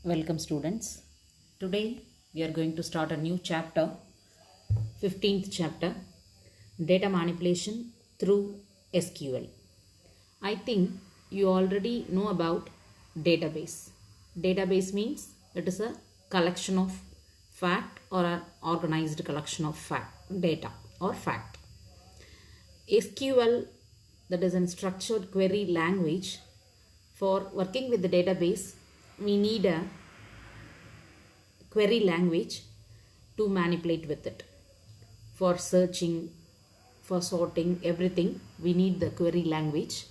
Welcome students. Today we are going to start a new chapter, 15th chapter, data manipulation through SQL. I think you already know about database. Database means it is a collection of fact or an organized collection of data or fact. SQL, that is a structured query language. For working with the database, we need a query language to manipulate with it. For searching, for sorting, everything, we need the query language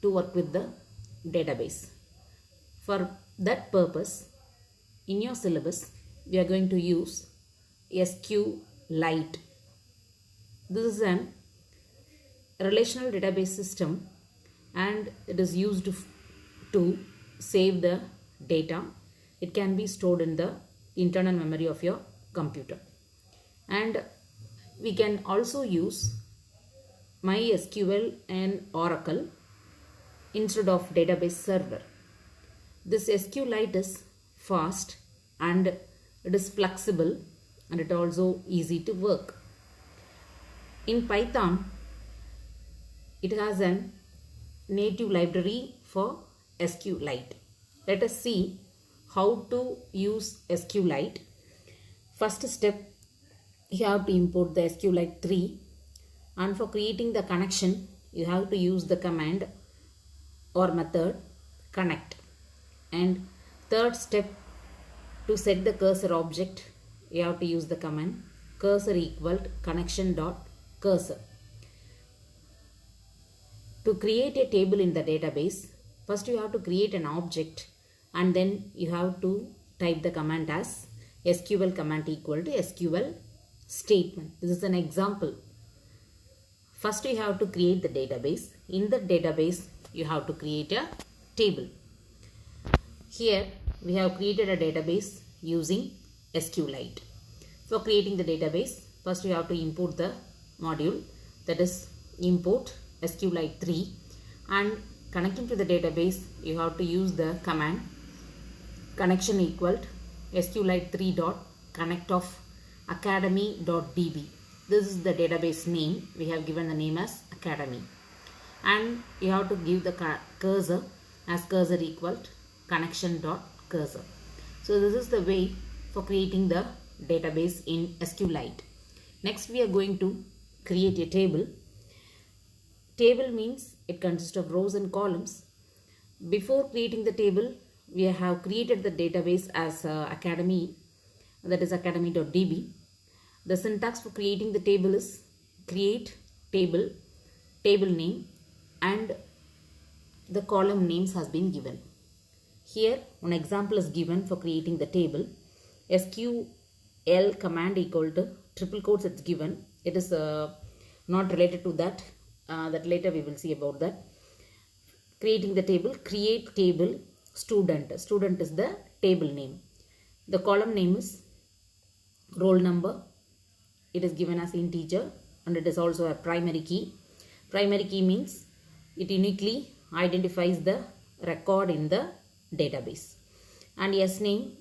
to work with the database. For that purpose, in your syllabus, we are going to use SQLite. This is an relational database system and it is used to save the data. It can be stored in the internal memory of your computer. And we can also use MySQL and Oracle instead of database server. This SQLite is fast and it is flexible and it also easy to work. In Python, it has a native library for SQLite. Let us see how to use SQLite. First step, you have to import the SQLite 3, and for creating the connection, you have to use the command or method connect. And third step, to set the cursor object, you have to use the command cursor equaled connection dot cursor. To create a table in the database, first you have to create an object and then you have to type the command as SQL command equal to SQL statement. This is an example. First you have to create the database. In the database, you have to create a table. Here we have created a database using SQLite. For creating the database, first you have to import the module, that is import SQLite 3, and connecting to the database you have to use the command connection equaled SQLite 3 dot connect of academy.db. This is the database name. We have given the name as academy, and you have to give the cursor as cursor equaled connection dot cursor. So this is the way for creating the database in SQLite. Next we are going to create a table. Table means it consists of rows and columns. Before creating the table, we have created the database as academy, that is academy.db. The syntax for creating the table is create table, table name, and the column names has been given. Here one example is given for creating the table. SQL command equal to triple quotes it's given. It is not related to that. That later we will see about that. Creating the table, create table student. Student is the table name. The column name is roll number. It is given as integer and it is also a primary key. Primary key means it uniquely identifies the record in the database. And yes name,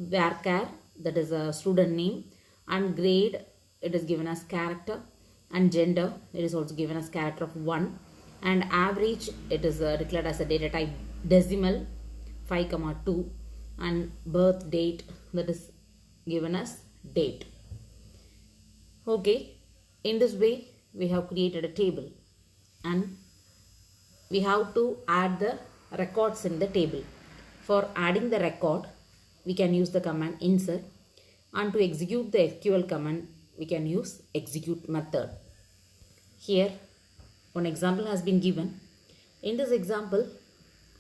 varchar, that is a student name, and grade, it is given as character, and gender, it is also given as character of 1, and average, it is declared as a data type decimal 5,2, and birth date, that is given as date. Okay, in this way we have created a table and we have to add the records in the table. For adding the record, we can use the command insert, and to execute the SQL command, we can use execute method. Here one example has been given. In this example,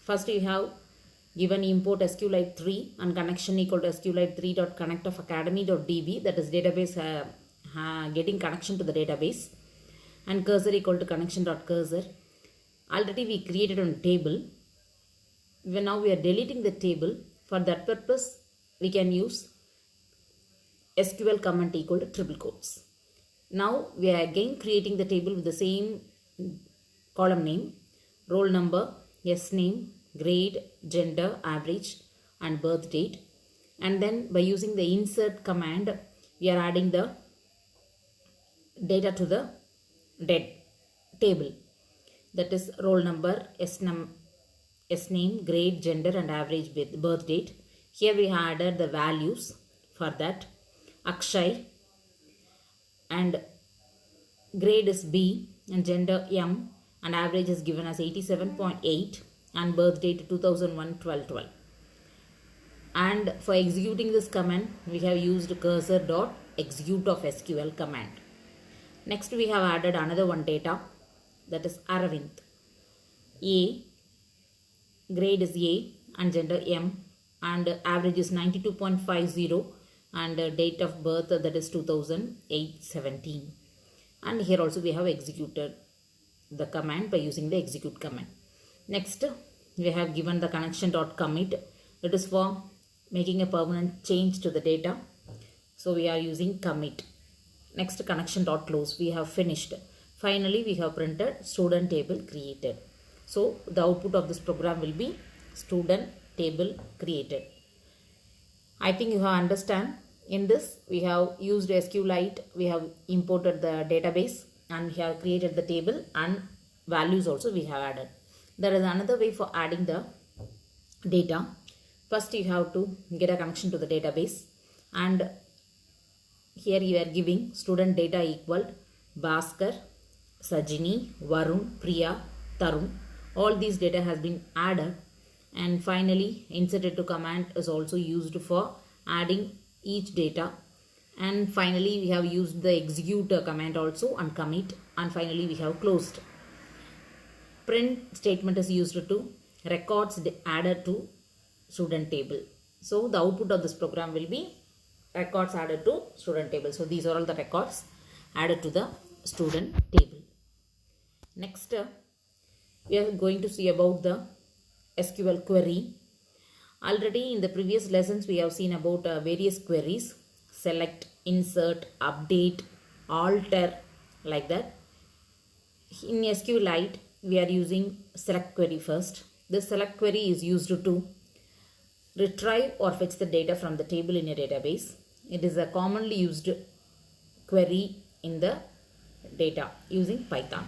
first you have given import SQLite 3 and connection equal to SQLite 3 dot connect of academy.db, that is database getting connection to the database, and cursor equal to connection dot cursor. Already we created a table. Now we are deleting the table. For that purpose, we can use SQL command equal to triple quotes. Now we are again creating the table with the same column name, roll number, yes name, grade, gender, average, and birth date. And then by using the insert command, we are adding the data to the table. That is roll number, S name, grade, gender and average birth date. Here we have added the values for that. Akshay, and grade is B and gender M, and average is given as 87.8 and birth date 2001-12-12. And for executing this command, we have used cursor.execute of SQL command. Next we have added another one data, that is Aravind. A, grade is A and gender M, and average is 92.50 and date of birth, that is 2008-17. And here also we have executed the command by using the execute command. Next we have given the connection.commit. It is for making a permanent change to the data. So we are using commit. Next connection.close. We have finished. Finally we have printed student table created. So the output of this program will be student table created. I think you have understand. In this we have used SQLite, we have imported the database and we have created the table, and values also we have added. There is another way for adding the data. First you have to get a connection to the database, and here you are giving student data equal Bhaskar, Sajini, Varun, Priya, Tarun. All these data has been added, and finally inserted to command is also used for adding each data. And finally we have used the execute command also and commit, and finally we have closed. Print statement is used to records added to student table. So the output of this program will be records added to student table. So these are all the records added to the student table. Next we are going to see about the SQL query. Already in the previous lessons we have seen about various queries: select, insert, update, alter, like that. In SQLite we are using select query first. This select query is used to retrieve or fetch the data from the table in a database. It is a commonly used query in the data using Python.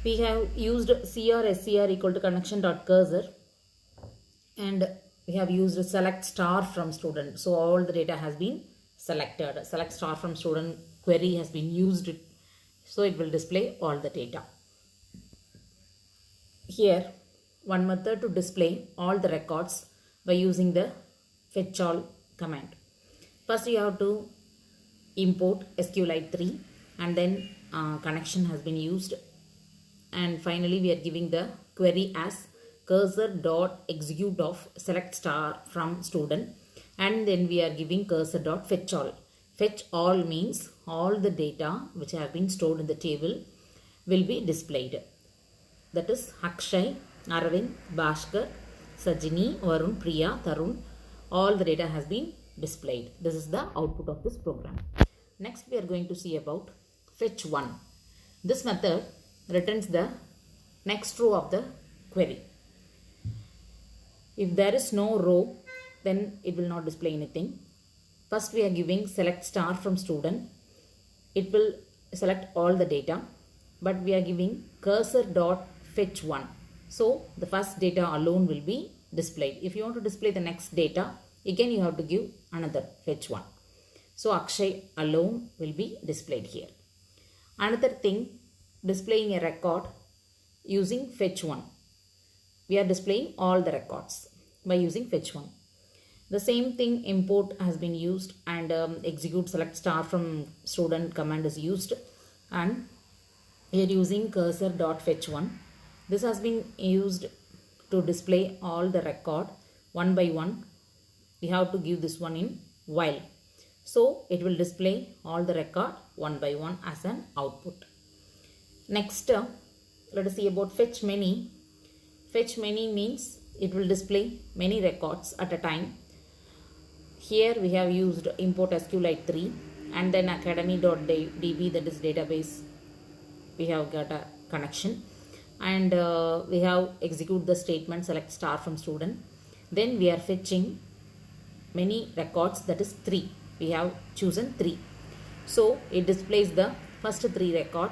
We have used CR/SCR equal to connection.cursor, and we have used select star from student. So all the data has been selected. Select star from student query has been used, so it will display all the data. Here one method to display all the records by using the fetch all command. First you have to import SQLite 3, and then connection has been used, and finally we are giving the query as cursor.execute of select star from student, and then we are giving cursor.fetch all. Fetch all means all the data which have been stored in the table will be displayed. That is Akshay, Aravind, Bhaskar, Sajini, Varun, Priya, Tarun. All the data has been displayed. This is the output of this program. Next we are going to see about fetch 1. This method returns the next row of the query. If there is no row, then it will not display anything. First we are giving select star from student. It will select all the data, but we are giving cursor.fetch 1. So the first data alone will be displayed. If you want to display the next data, again you have to give another fetch 1. So Akshay alone will be displayed here. Another thing, displaying a record using fetch 1. We are displaying all the records by using fetch 1. The same thing, import has been used, and execute select star from student command is used, and we are using cursor.fetch 1. This has been used to display all the record one by one. We have to give this one in while. So it will display all the record one by one as an output. Next, let us see about fetch many. Fetch many means it will display many records at a time. Here we have used import SQLite 3, and then academy.db, that is database, we have got a connection, and we have execute the statement select star from student, Then we are fetching many records, that is 3. We have chosen 3. So it displays the first 3 record,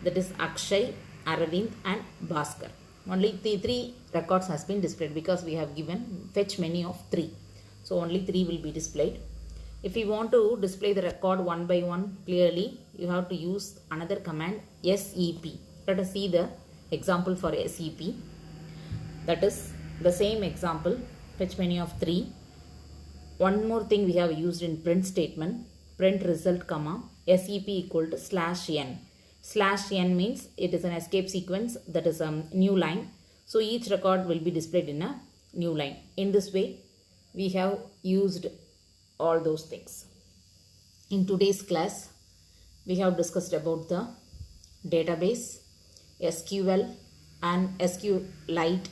that is Akshay, Aravind and Bhaskar. Only the 3 records has been displayed because we have given fetch many of 3. So only 3 will be displayed. If you want to display the record one by one clearly, you have to use another command SEP. Let us see the example for SEP. That is the same example, fetch many of 3. One more thing we have used in print statement, print result comma SEP equal to /n. /n means it is an escape sequence, that is a new line. So each record will be displayed in a new line. In this way, we have used all those things. In today's class, we have discussed about the database, SQL and SQLite,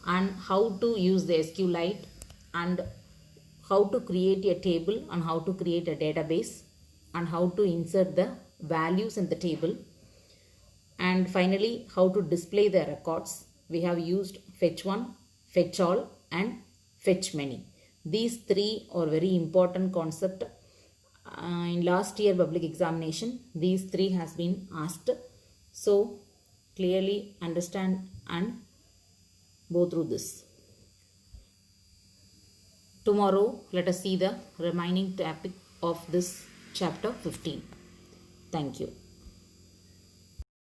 and how to use the SQLite, and how to create a table and how to create a database, and how to insert the values in the table, and finally how to display the records. We have used fetch one, fetch all and fetch many. These 3 are very important concept. In last year public examination, these 3 has been asked. So clearly understand and go through this. Tomorrow let us see the remaining topic of this chapter 15. Thank you.